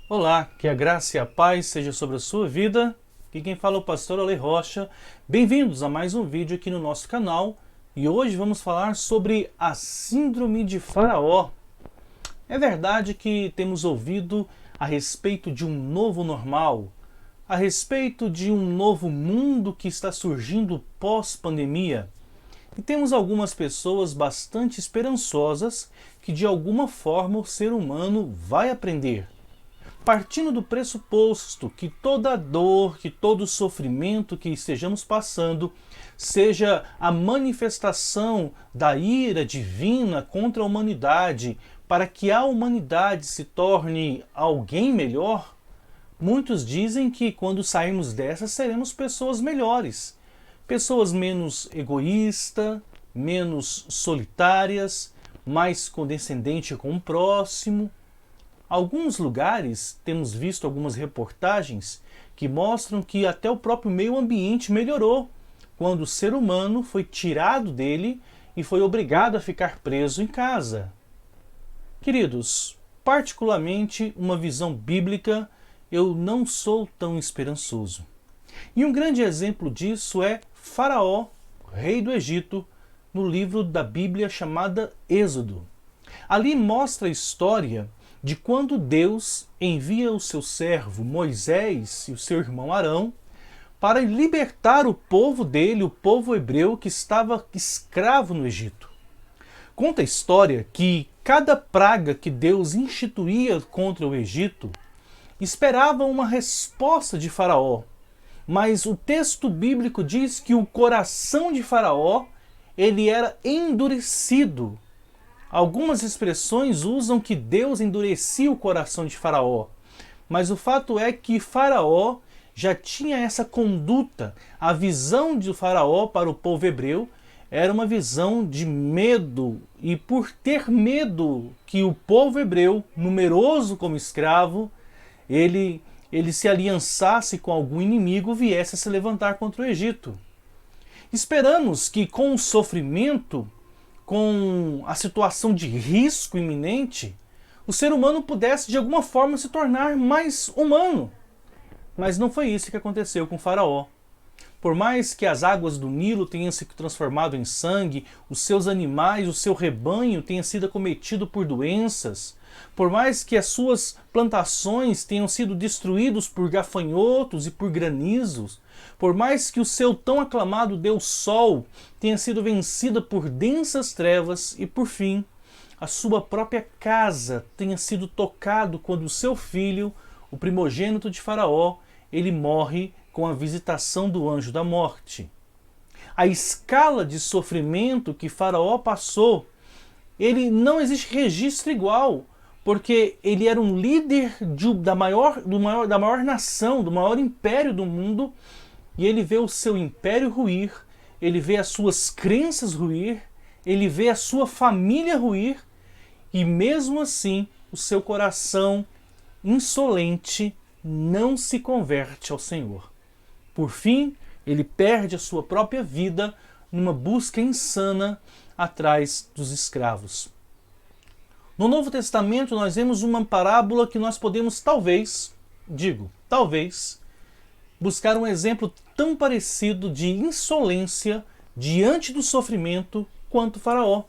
Olá, que a graça e a paz seja sobre a sua vida. Aqui quem fala é o pastor Ale Rocha. Bem-vindos a mais um vídeo aqui no nosso canal. E hoje vamos falar sobre a Síndrome de Faraó. É verdade que temos ouvido a respeito de um novo normal, a respeito de um novo mundo que está surgindo pós-pandemia. E temos algumas pessoas bastante esperançosas que de alguma forma o ser humano vai aprender. Partindo do pressuposto que toda dor, que todo sofrimento que estejamos passando seja a manifestação da ira divina contra a humanidade, para que a humanidade se torne alguém melhor, muitos dizem que quando sairmos dessa seremos pessoas melhores, pessoas menos egoístas, menos solitárias, mais condescendentes com o próximo. Alguns lugares, temos visto algumas reportagens que mostram que até o próprio meio ambiente melhorou quando o ser humano foi tirado dele e foi obrigado a ficar preso em casa. Queridos, particularmente uma visão bíblica, eu não sou tão esperançoso. E um grande exemplo disso é Faraó, rei do Egito, no livro da Bíblia chamada Êxodo. Ali mostra a história de quando Deus envia o seu servo Moisés e o seu irmão Arão para libertar o povo dele, o povo hebreu que estava escravo no Egito. Conta a história que cada praga que Deus instituía contra o Egito esperava uma resposta de Faraó, mas o texto bíblico diz que o coração de Faraó ele era endurecido. Algumas expressões usam que Deus endurecia o coração de Faraó, mas o fato é que Faraó já tinha essa conduta. A visão de Faraó para o povo hebreu era uma visão de medo, e por ter medo que o povo hebreu, numeroso como escravo, ele se aliançasse com algum inimigo, viesse a se levantar contra o Egito. Esperamos que com o sofrimento, com a situação de risco iminente, o ser humano pudesse de alguma forma se tornar mais humano. Mas não foi isso que aconteceu com Faraó. Por mais que as águas do Nilo tenham se transformado em sangue, os seus animais, o seu rebanho tenha sido acometido por doenças, por mais que as suas plantações tenham sido destruídos por gafanhotos e por granizos, por mais que o seu tão aclamado Deus Sol tenha sido vencida por densas trevas e, por fim, a sua própria casa tenha sido tocado quando o seu filho, o primogênito de Faraó, ele morre com a visitação do anjo da morte. A escala de sofrimento que Faraó passou, ele não existe registro igual, porque ele era um líder da maior nação, do maior império do mundo, e ele vê o seu império ruir, ele vê as suas crenças ruir, ele vê a sua família ruir, e mesmo assim o seu coração insolente não se converte ao Senhor. Por fim, ele perde a sua própria vida numa busca insana atrás dos escravos. No Novo Testamento nós vemos uma parábola que nós podemos talvez, buscar um exemplo tão parecido de insolência diante do sofrimento quanto Faraó.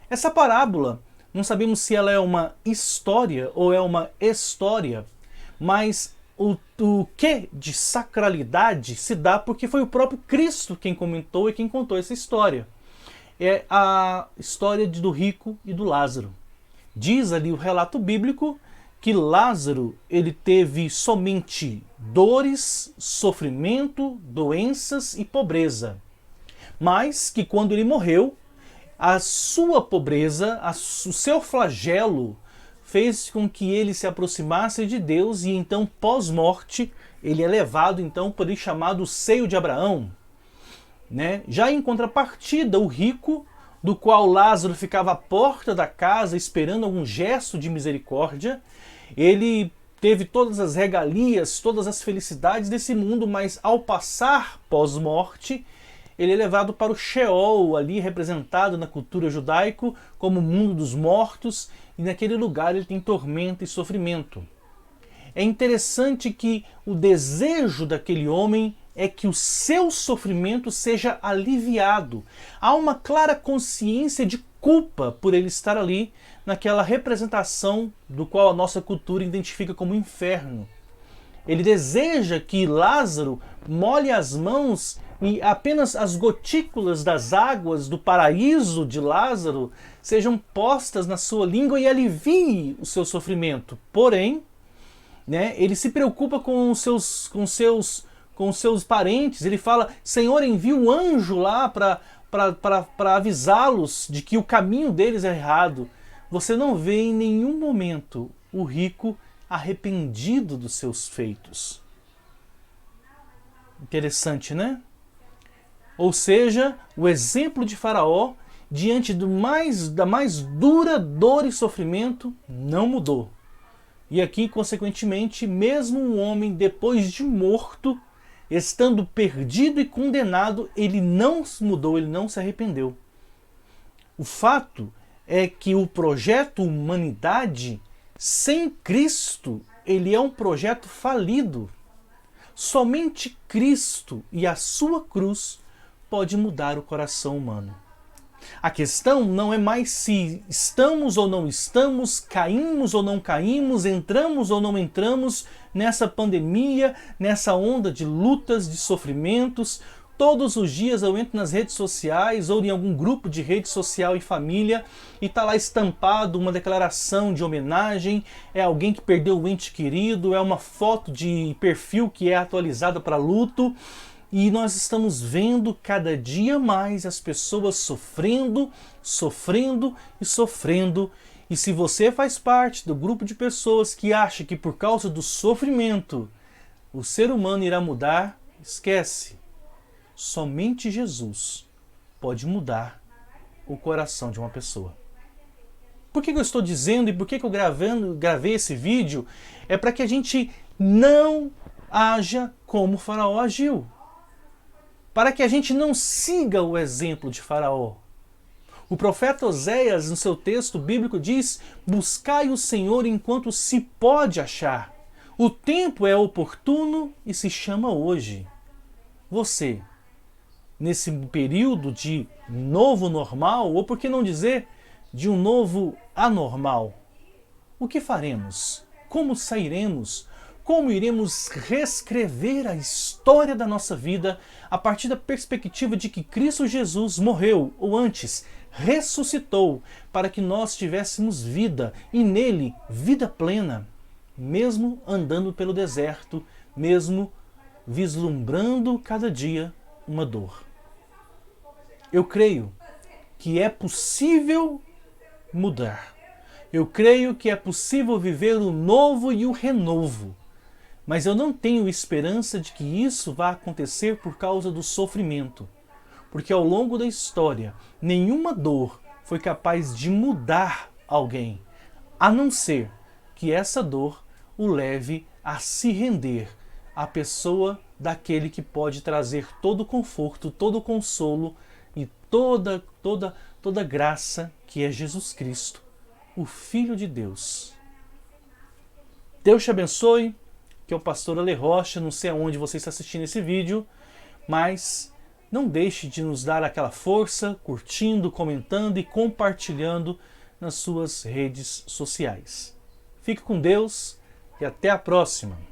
Essa parábola, não sabemos se ela é uma história ou é uma história, mas o que de sacralidade se dá porque foi o próprio Cristo quem comentou e quem contou essa história. É a história do rico e do Lázaro. Diz ali o relato bíblico que Lázaro ele teve somente dores, sofrimento, doenças e pobreza. Mas que quando ele morreu, a sua pobreza, o seu flagelo, fez com que ele se aproximasse de Deus e então, pós-morte, ele é levado então por ele chamado seio de Abraão. Já em contrapartida, o rico, do qual Lázaro ficava à porta da casa esperando algum gesto de misericórdia, ele teve todas as regalias, todas as felicidades desse mundo, mas ao passar pós-morte, ele é levado para o Sheol, ali representado na cultura judaica como o mundo dos mortos, e naquele lugar ele tem tormento e sofrimento. é interessante que o desejo daquele homem é que o seu sofrimento seja aliviado. Há uma clara consciência de culpa por ele estar ali naquela representação do qual a nossa cultura identifica como inferno. Ele deseja que Lázaro molhe as mãos e apenas as gotículas das águas do paraíso de Lázaro sejam postas na sua língua e alivie o seu sofrimento. Porém, ele se preocupa com os seus parentes. Ele fala: Senhor, envia um anjo lá para avisá-los de que o caminho deles é errado. Você não vê em nenhum momento o rico arrependido dos seus feitos. Interessante, né? Ou seja, o exemplo de Faraó, diante da mais dura dor e sofrimento, não mudou. E aqui, consequentemente, mesmo um homem depois de morto, estando perdido e condenado, ele não mudou, ele não se arrependeu. O fato é que o projeto humanidade, sem Cristo, ele é um projeto falido. Somente Cristo e a sua cruz pode mudar o coração humano. A questão não é mais se estamos ou não estamos, caímos ou não caímos, entramos ou não entramos nessa pandemia, nessa onda de lutas, de sofrimentos. Todos os dias eu entro nas redes sociais ou em algum grupo de rede social e família e está lá estampado uma declaração de homenagem, é alguém que perdeu o ente querido, é uma foto de perfil que é atualizada para luto. E nós estamos vendo cada dia mais as pessoas sofrendo, sofrendo e sofrendo. E se você faz parte do grupo de pessoas que acha que por causa do sofrimento o ser humano irá mudar, esquece. Somente Jesus pode mudar o coração de uma pessoa. Por que eu estou dizendo e por que eu gravei esse vídeo? É para que a gente não haja como Faraó agiu. Para que a gente não siga o exemplo de Faraó. O profeta Oséias, no seu texto bíblico, diz: buscai o Senhor enquanto se pode achar. O tempo é oportuno e se chama hoje. Você, nesse período de novo normal, ou por que não dizer de um novo anormal, o que faremos? Como sairemos? Como iremos reescrever a história da nossa vida a partir da perspectiva de que Cristo Jesus morreu, ou antes, ressuscitou, para que nós tivéssemos vida, e nele, vida plena, mesmo andando pelo deserto, mesmo vislumbrando cada dia uma dor. Eu creio que é possível mudar. Eu creio que é possível viver o novo e o renovo. Mas eu não tenho esperança de que isso vá acontecer por causa do sofrimento. Porque ao longo da história, nenhuma dor foi capaz de mudar alguém, a não ser que essa dor o leve a se render à pessoa daquele que pode trazer todo o conforto, todo o consolo e toda graça, que é Jesus Cristo, o Filho de Deus. Deus te abençoe. Que é o pastor Ale Rocha, não sei aonde você está assistindo esse vídeo, mas não deixe de nos dar aquela força, curtindo, comentando e compartilhando nas suas redes sociais. Fique com Deus e até a próxima!